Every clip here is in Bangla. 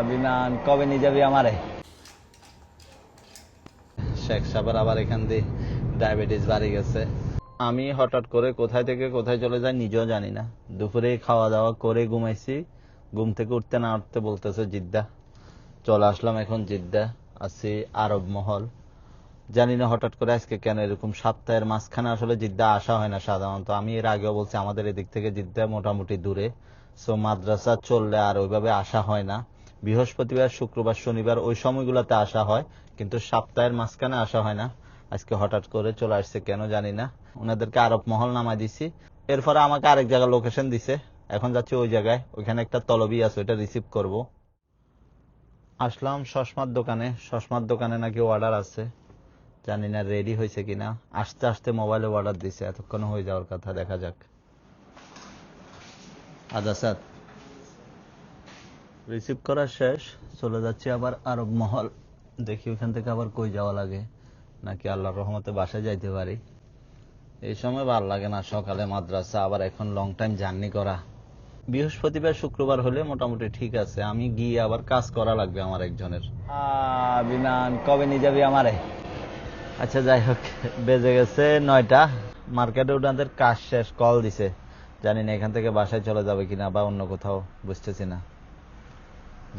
বিমান কবে নিয়ে যাবি আমারে? শেখ সাহেবের আবার এখান দিয়ে ডায়াবেটিস বাড়ি গেছে। আমি হঠাৎ করে কোথায় থেকে কোথায় চলে যাই নিজেও জানি না। দুপুরে খাওয়া দাওয়া করে ঘুমাইছি, ঘুম থেকে উঠতে না উঠতে বলতেছে জিদ্দা। চলে আসলাম এখন জিদ্দা, আছি আরব মহল। জানি না হঠাৎ করে আজকে কেন এরকম, সপ্তাহের মাঝখানে আসলে জিদ্দা আসা হয় না সাধারণত। আমি এর আগেও বলছি আমাদের এদিক থেকে জিদ্দা মোটামুটি দূরে, সো মাদ্রাসা চললে আর ওইভাবে আসা হয় না। বৃহস্পতিবার, শুক্রবার, শনিবার ওই সময়গুলোতে আসা হয়, কিন্তু সপ্তাহের মাঝখানে আসা হয় না। আজকে হঠাৎ করে চলে আসছে কেন জানি না। ওনাদেরকে আরব মহল নামাই দিছি, এরপরে আমাকে আরেক জায়গায় লোকেশন দিছে। এখন যাচ্ছি ওই জায়গায়, ওইখানে একটা তলবি আছে, ওইটা রিসিভ করব। আসলাম চশমার দোকানে নাকি অর্ডার আছে, জানি না রেডি হয়েছে কিনা। আস্তে আস্তে মোবাইলে অর্ডার দিছে, এতক্ষণ হয়ে যাওয়ার কথা, দেখা যাক। আদা স্যার, রিসিভ করা শেষ, চলে যাচ্ছি আবার আরব মহল। দেখি ওইখান থেকে আবার কই যাওয়া লাগে, নাকি আল্লাহর রহমতে বাসায় যাইতে পারি। এই সময় ভালো লাগে না, সকালে মাদ্রাসা, আবার এখন লং টাইম জার্নি করা। বৃহস্পতিবার শুক্রবার হলে মোটামুটি ঠিক আছে, আমি গিয়ে আবার কাজ করা লাগবে আমার একজনের। বিমান কবে নিয়ে যাবি আমারে? আচ্ছা যাই হোক, বেজে গেছে 9টা। মার্কেটে ওনাদের কাজ শেষ, কল দিছে। জানি না এখান থেকে বাসায় চলে যাবে কিনা বা অন্য কোথাও, বুঝতেছি না।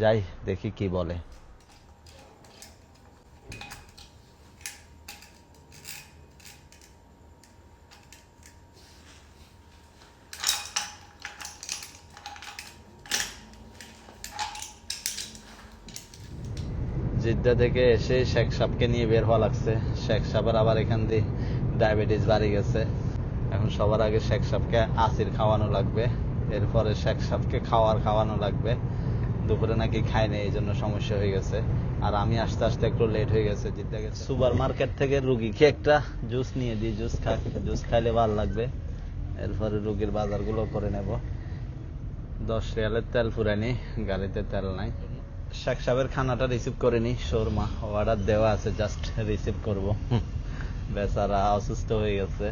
যাই দেখি কি বলে। জিদ্দা থেকে এসে শেখ সাহেবকে নিয়ে বের হওয়া লাগছে। শেখ সাহেবের আবার এখান দিয়ে ডায়াবেটিস বাড়ি গেছে। এখন সবার আগে শেখ সাহেবকে আসির খাওয়ানো লাগবে, এরপরে শেখ সাহেবকে খাওয়ানো লাগবে। দুপুরে নাকি খায় না, এই জন্য সমস্যা হয়ে গেছে। আর আমি আস্তে আস্তে একটু লেট হয়ে গেছে। জিদ্দা গেছে সুপার মার্কেট থেকে রুগীকে একটা জুস নিয়ে দিই, জুস খাইলে ভালো লাগবে। এরপরে রুগীর বাজারগুলো করে নেব। 10 রিয়ালের তেল ফুরায়নি, গাড়িতে তেল নাই। শেখ সাহেবের খানাটা রিসিভ করে নি, শর্মা অর্ডার দেওয়া আছে, জাস্ট রিসিভ করব। বেচারা অসুস্থ হয়ে গেছে।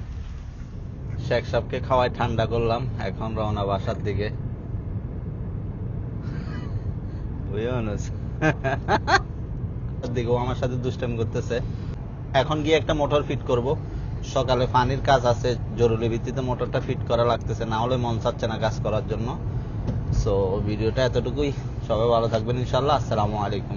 শেখ সাহেবকে খাওয়াই ঠান্ডা করলাম, এখন রওনা বাসার দিকে। দিকেও আমার সাথে দুষ্টামি করতেছে। এখন গিয়ে একটা মোটর ফিট করব, সকালে পানির কাজ আছে, জরুরি ভিত্তিতে মোটরটা ফিট করা লাগতেছে, না হলে মন চাচ্ছে না কাজ করার জন্য। সো ভিডিওটা এতটুকুই, সবাই ভালো থাকবেন ইনশাআল্লাহ। আসসালামু আলাইকুম।